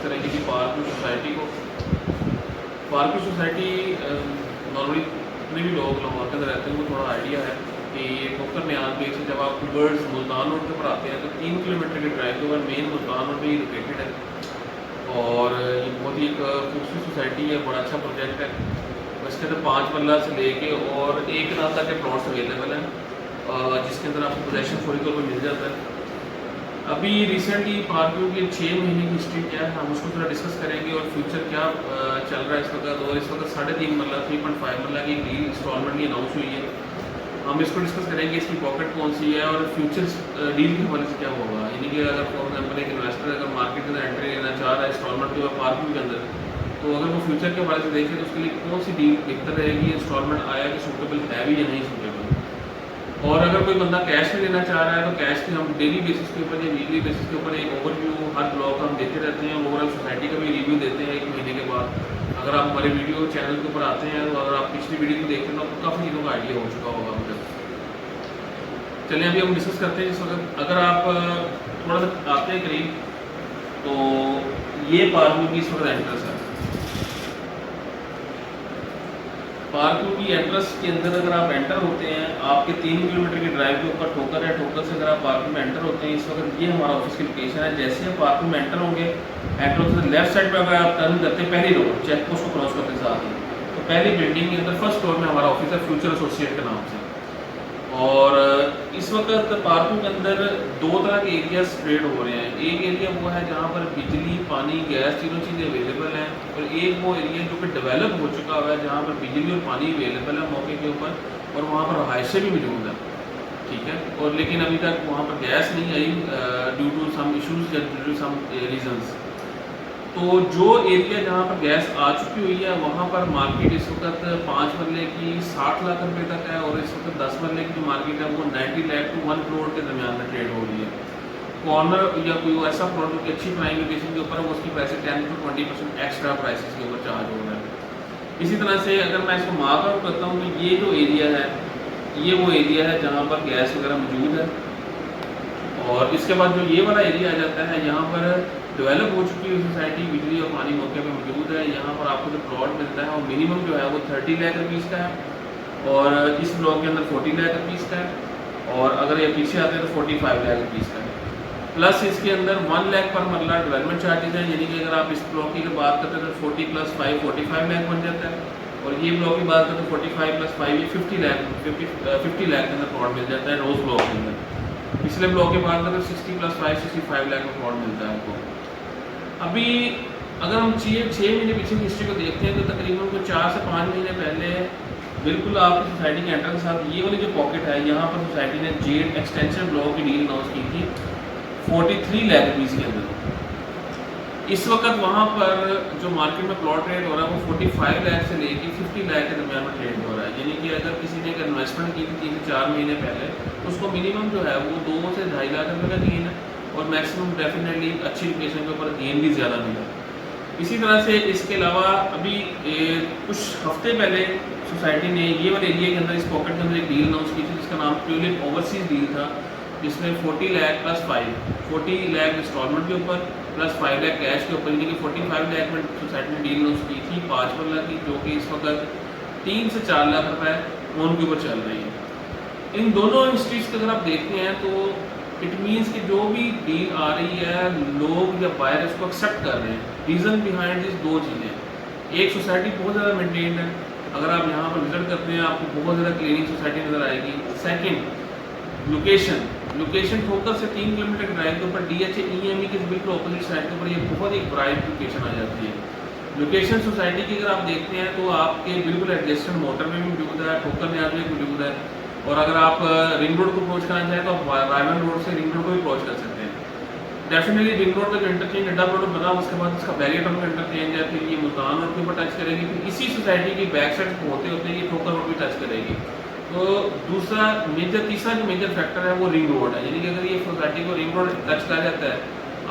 करेंगे कि parking society को, पार्किंग सोसाइटी नॉर्मली जितने भी लोग लाहौर के अंदर रहते हैं उनको थोड़ा आइडिया है कि ठोकर न्याज बेच से जब आप टूवर्ड्स मुल्तान रोड के ऊपर आते हैं तो 3 किलोमीटर के ड्राइव के ऊपर मेन मुल्तान रोड में ही लोकेटेड है। और ये बहुत ही एक खूबसूरत सोसाइटी है, बड़ा अच्छा प्रोजेक्ट है। इसके अंदर 5 मरला से लेके और 1 कनाल तक के प्लॉट्स अवेलेबल हैं, जिसके अंदर आपको पोजेशन फौरी तौर पर मिल जाता है। अभी रिसेंटली पार्किंग की 6 महीने की हिस्ट्री क्या है हम उसको थोड़ा डिस्कस करेंगे और फ्यूचर क्या चल रहा है इस वक्त। और इस वक्त 3.5 मरला 3.5 मरला की डील इंस्टॉलमेंट अनाउंस हुई है, हम इसको डिस्कस करेंगे इसकी पॉकेट कौन सी है और फ्यूचर डील के हवाले से क्या होगा। यानी कि अगर फॉर एग्जाम्पल एक इन्वेस्टर अगर मार्केट के अंदर एंट्री लेना चाह रहा है इंस्टॉलमेंट के और पार्किंग के अंदर, तो अगर वो फ्यूचर के हवाले से देखें तो उसके लिए कौन सी डील बेहतर रहेगी, इंस्टॉलमेंट आया कि सूटेबल है भी या नहीं सूटेबल। और अगर कोई बंदा कैश में लेना चाह रहा है तो कैश की हम डेली बेसिस के ऊपर या वीकली बेसिस के ऊपर एक ओवरव्यू हर ब्लॉग हम देते रहते हैं, ओवरऑल सोसाइटी का भी रिव्यू देते हैं 1 महीने के बाद। अगर आप हमारे वीडियो चैनल के ऊपर आते हैं तो अगर आप पिछली वीडियो को देखते हैं तो आपको काफ़ी चीज़ों का आइडिया हो चुका होगा मुझे। चलिए अभी हम डिस्कस करते हैं इस वक्त। अगर आप थोड़ा सा आते हैं करीब तो ये पार्किंग की इस वक्त एंट्रेंस है। पार्किंग की एंट्रेंस के अंदर अगर आप एंटर होते हैं आपके 3 किलोमीटर की ड्राइव के ऊपर ठोकर है, ठोकर से अगर आप पार्किंग में एंटर होते हैं इस वक्त ये हमारा ऑफिस की लोकेशन है। जैसे आप पार्किंग में एंटर होंगे, एंटर होते हैं लेफ्ट साइड पर अगर आप टर्न करते हैं पहली रोड चेक पोस्ट को क्रॉस करते साथ ही तो पहली बिल्डिंग के अंदर फर्स्ट फ्लोर में हमारा ऑफिस है फ्यूचर एसोसिएट के नाम से। और इस वक्त पार्किंग के अंदर 2 तरह के एरिया स्प्रेड हो रहे हैं। एक एरिया वो है जहाँ पर बिजली पानी गैस तीनों चीज़ें अवेलेबल हैं, और एक वो एरिया जो कि डेवलप हो चुका हुआ है जहाँ पर बिजली और पानी अवेलेबल है मौके के ऊपर और वहाँ पर रहायशें भी मौजूद हैं, ठीक है। और लेकिन अभी तक वहाँ पर गैस नहीं आई due to some issues due to some reasons. तो जो एरिया जहाँ पर गैस आ चुकी हुई है वहाँ पर मार्केट इस वक्त 5 मरले की 60 लाख रुपए तक है, और इस वक्त 10 मरले की जो मार्केट है वो 90 लाख टू 1 करोड़ के दरमियान में ट्रेड हो रही है। कॉर्नर या कोई ऐसा प्रोडक्ट अच्छी प्राइम लोकेशन के ऊपर है वो उसकी प्राइस 10 to 20% एक्स्ट्रा प्राइसेस के ऊपर चार्ज हो रहा है। इसी तरह से अगर मैं इसको मार्क आउट करता हूँ तो ये जो एरिया है ये वो एरिया है जहाँ पर गैस वगैरह मौजूद है। और इसके बाद जो ये वाला एरिया आ जाता है यहाँ पर डेवलप हो चुकी है सोसाइटी, बिजली और पानी मौके पे मौजूद है। यहाँ पर आपको जो प्लॉट मिलता है वो मिनिमम जो है वो 30 लाख रुपीज़ का है, और इस ब्लॉक के अंदर 40 लाख रुपीज़ का है, और अगर ये पीछे आते हैं तो 45 लाख रुपीज़ का है। प्लस इसके अंदर 1 लाख पर मरला डेवलपमेंट चार्जेज हैं, यानी कि अगर आप इस ब्लॉक की अगर बात करते हैं तो 40 + 5 45 लाख बन जाता है, और ये ब्लॉक की बात करते हैं 45 + 5 ये 50 लाख के अंदर प्लॉट मिल जाता है रोज़ ब्लॉक के अंदर। पिछले ब्लॉक की बात करें 60 + 5 65 लाख का प्लॉट मिलता है आपको। अभी अगर हम 6 महीने पीछे की हिस्ट्री को देखते हैं तो तकरीबन को 4 से 5 महीने पहले बिल्कुल आपकी सोसाइटी के एंटर के साथ ये वाली जो पॉकेट है यहाँ पर सोसाइटी ने जेड एक्सटेंशन ब्लॉक की डील अनाउंस की थी 43 लाख रुपीज़ के अंदर। इस वक्त वहाँ पर जो मार्केट में प्लॉट रेट हो रहा है वो 45 लाख से लेकर 50 लाख के दरमियान में ट्रेड हो रहा है। यानी कि अगर किसी ने एक इन्वेस्टमेंट की थी 3 से 4 महीने पहले तो उसको मिनिमम जो है वो 2 से 2.5 लाख रुपये का गेन है, और मैक्सिमम डेफिनेटली अच्छी लोकेशन के ऊपर गेन भी ज़्यादा मिला। इसी तरह से इसके अलावा अभी कुछ हफ्ते पहले सोसाइटी ने ये वाले एरिया के अंदर इस पॉकेट के अंदर एक डील अनाउंस की थी जिसका नाम ट्यूलिप ओवरसीज डील था, जिसमें 40 लाख + 5 40 लाख इंस्टॉलमेंट के ऊपर + 5 लाख कैश के ऊपर, यानी कि 45 लाख में सोसाइटी ने डील अनाउंस की थी 5 मरला की, जो कि इस वक्त 3 से 4 लाख रुपए लोन के ऊपर चल रही है। इन दोनों इंडस्ट्रीज को अगर आप देखते हैं तो इट मीन्स कि जो भी डील आ रही है लोग या बायर इसको एक्सेप्ट कर रहे हैं। रीज़न बिहाइंड दिस 2 चीज़ें, एक सोसाइटी बहुत ज़्यादा मेंटेन्ड है, अगर आप यहाँ पर विजिट करते हैं आपको बहुत ज़्यादा क्लीनिंग सोसाइटी नज़र आएगी। सेकंड लोकेशन ठोकर से 3 किलोमीटर ड्राइव के ऊपर DHA EME के बिल्कुल ऑपोजिट साइड के ऊपर ये बहुत एक ब्राइट लोकेशन आ जाती है। लोकेशन सोसाइटी की अगर आप देखते हैं तो आपके बिल्कुल एडजेस्टेंट मोटर में भी मौजूद है, ठोकर न्याज में मौजूद है, और अगर आप रिंग रोड को अप्रोच करना चाहें तो आप रायवन रोड से रिंग रोड को भी अप्रोच कर सकते हैं। डेफिनेटली रिंग रोड का जो इंटरचेंज अड्डा रोड बना उसके बाद इसका बैरियर का इंटरचेंज है, फिर ये मुल्तान रोड के ऊपर टच करेगी, फिर इसी सोसाइटी की बैक साइड होते होते ये ठोकर रोड भी टच करेगी। तो तीसरा जो मेजर फैक्टर है वो रिंग रोड है, यानी कि अगर ये सोसाइटी को रिंग रोड टच कर जाता है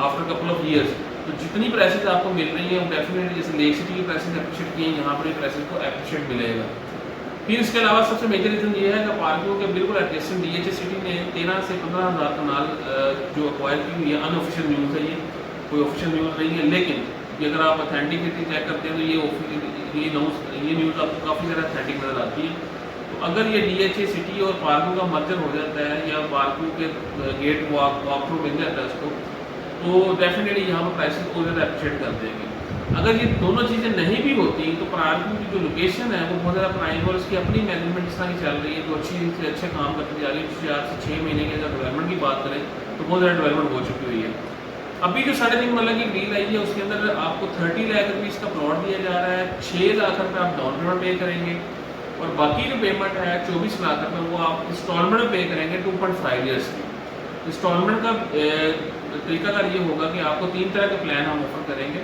आफ्टर कपल ऑफ ईयर्स तो जितनी प्राइसेस आपको मिल रही हैं वो डेफिनेटली जैसे लेक सिटी की प्राइसेस अप्रिशिएट किए हैं यहाँ पर प्राइसेस को अप्रिशिएट मिलेगा। फिर इसके अलावा सबसे मेजर रीज़न ये है कि पार्किंग के बिल्कुल एडजेसेंट DHA सिटी ने 13 से 15 हज़ार कनाल जो एक्वायर की हुई है। अनऑफिशियल न्यूज़ है, ये कोई ऑफिशियल न्यूज़ नहीं है, लेकिन कि अगर आप अथेंटिसिटी चेक करते हैं तो ये न्यूज़ आपको काफ़ी ज़्यादा अथेंटिक नज़र आती है। तो अगर ये DHA सिटी और पार्को का मर्जर हो जाता है या पार्को के गेट वॉक थ्रू मिल जाता है उसको, तो डेफिनेटली यहाँ पर प्राइसेस को ज़्यादा अप्रिशिएट कर देंगे। अगर ये दोनों चीज़ें नहीं भी होती तो पार्को की जो लोकेशन है वो बहुत ज़्यादा प्राइम और उसकी अपनी मैनेजमेंट जिस तरह की चल रही है, जो अच्छी से अच्छे काम करती जा रही है, 4 से 6 महीने की अगर डेवलपमेंट की बात करें तो बहुत ज़्यादा डेवलपमेंट हो चुकी हुई है। अभी जो 3.5 मरला की डील आई है उसके अंदर आपको 30 लाख रुपीज़ का प्लॉट दिया जा रहा है, 6 लाख रुपये आप डाउन पेमेंट पे करेंगे और बाकी जो पेमेंट है 24 लाख रुपये वो आप इंस्टॉलमेंट में पे करेंगे 2.5 ईयर्स की। इंस्टॉलमेंट का तरीकाकार ये होगा कि आपको 3 तरह के प्लान हम ऑफर करेंगे।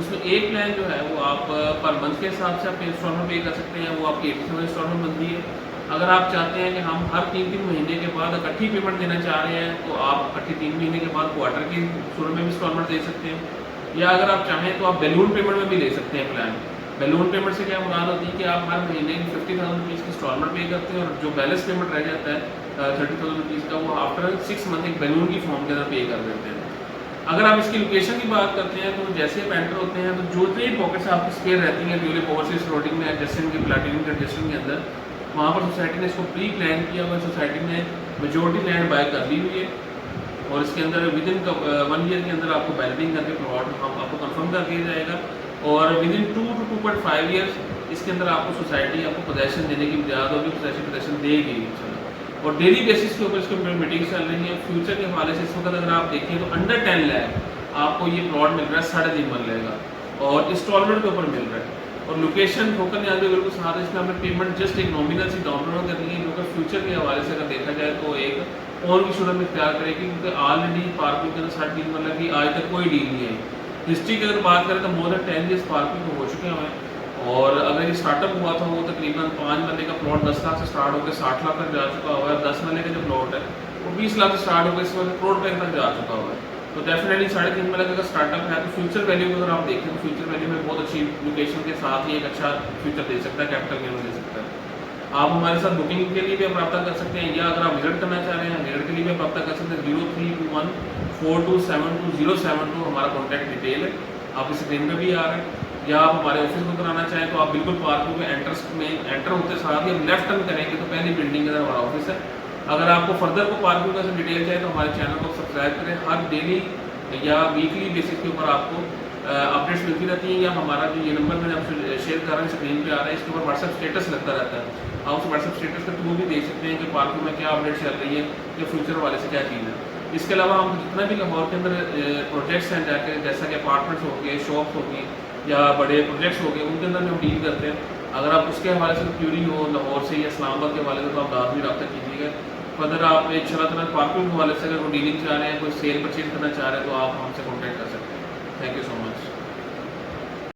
उसमें एक प्लान जो है वो आप पर मंथ के हिसाब से आप इंस्टॉलमेंट पे कर सकते हैं, वो आपकी 87 इंस्टॉलमेंट बनती है। अगर आप चाहते हैं कि हम हर 3-3 महीने के बाद इकट्ठी पेमेंट देना चाह रहे हैं तो आप इकट्ठी 3 महीने के बाद क्वार्टर की सूरत में भी इंस्टॉलमेंट दे सकते हैं, या अगर आप चाहें तो आप बैलून पेमेंट में भी ले सकते हैं प्लान। बैलून पेमेंट से क्या मुराद होती है कि आप हर महीने की 50,000 रुपीज़ की इंस्टॉलमेंट पे करते हैं और जो बैलेंस पेमेंट रह जाता है 30,000 रुपीज़ का वो आफ्टर 6 मंथ एक बैलून की फॉर्म के अंदर पे कर देते हैं। अगर आप इसकी लोकेशन की बात करते हैं तो जैसे आप एंटर होते हैं तो जो भी पॉकेट्स आपकी स्पेयर रहती हैं ड्यूलिप ओवरसीज रोडिंग में एडजस्टिंग के प्लाटिनियम के एडजस्टिंग के अंदर, वहाँ पर सोसाइटी ने इसको प्री प्लान किया हुआ है। सोसाइटी ने मेजोरिटी लैंड बाय कर ली हुई है और इसके अंदर विद इन 1 ईयर के अंदर आपको बैलेटिंग करके प्लॉट हम आपको कंफर्म कर दिया जाएगा और विद इन 2 to 2.5 ईयर्स इसके अंदर आपको सोसाइटी आपको पोजेसन देने की बजाय होगी, पोजेसन देगी और डेली बेसिस के ऊपर इसकी मीटिंग चल रही है। फ्यूचर के हवाले से इस वक्त अगर आप देखें तो अंडर 10 लाख आपको ये प्लॉट मिल रहा है 3.5 मरलेगा और इंस्टॉलमेंट के ऊपर मिल रहा है और लोकेशन ठोकर यहाँ पे बिल्कुल साथ है। इसमें हमने पेमेंट जस्ट एक नॉमिनल सी डाउन पेमेंट करनी है जो कि फ्यूचर के हवाले से अगर देखा जाए तो एक और की सूरत में इख्तियार करेगी क्योंकि ऑलरेडी पार्किंग के अंदर 3.5 मरला की आज तक कोई डील नहीं आई। हिस्ट्री की अगर बात करें तो मोर देन 10 ईयर्स पार्किंग हो चुके हैं और अगर ये स्टार्टअप हुआ था वो तकरीबन 5 मरले का प्लॉट 10 लाख से स्टार्ट होकर 60 लाख तक जा चुका हुआ है। 10 मरले का जो प्लॉट है वो 20 लाख से स्टार्ट होकर इस वक्त करोड़ रुपये तक जा चुका हुआ है। तो डेफिनेटली 3.5 मरले का अगर स्टार्टअप है तो फ्यूचर वैल्यू को अगर आप देखें तो फ्यूचर वैल्यू में बहुत अच्छी लोकेशन के साथ ही एक अच्छा फ्यूचर दे सकता है, कैपिटल गेन दे सकता है। आप हमारे साथ बुकिंग के लिए भी आप रब्ता कर सकते हैं या अगर आप विजिट करना चाह रहे हैं विजिट के लिए भी आप रब्ता कर सकते हैं। 03214272 हमारा कॉन्टैक्ट डिटेल है, आप स्क्रीन पर भी आ रहे हैं। या आप हमारे ऑफिस को कराना चाहें तो आप बिल्कुल पार्किंग में एंटर होते साथ ही लेफ्ट टर्न करेंगे तो पहली बिल्डिंग के अंदर हमारा ऑफिस है। अगर आपको फर्दर को पार्किंग का डिटेल चाहिए तो हमारे चैनल को सब्सक्राइब करें। हर डेली या वीकली बेसिस के ऊपर आपको अपडेट्स मिलती रहती हैं या हमारा जो ये नंबर मैंने आपसे शेयर कर रहा है स्क्रीन पे आ रहा है इसके ऊपर व्हाट्सएप स्टेटस लगता रहता है। आप उस व्हाट्सएप स्टेटस के थ्रू भी देख सकते हैं कि पार्किंग में क्या अपडेट चल रही है या फ्यूचर वाले से क्या चीज़ है। इसके अलावा हम जितना भी लाहौर के अंदर प्रोजेक्ट्स हैं जाके जैसा कि अपार्टमेंट्स हो गए, शॉप्स हो गई या बड़े प्रोजेक्ट्स हो गए उनके अंदर हम डील करते हैं। अगर आप उसके हवाले से क्यूरी हो लाहौर से या इस्लामाबाद के हवाले से तो आप लाजमी रब्ता कीजिएगा। फर्दर आप इंशाअल्लाह पार्किंग के हवाले से अगर कोई डीलिंग चाह रहे हैं, कोई सेल परचेज करना चाह रहे हैं तो आप हमसे कॉन्टैक्ट कर सकते हैं। Thank you so much.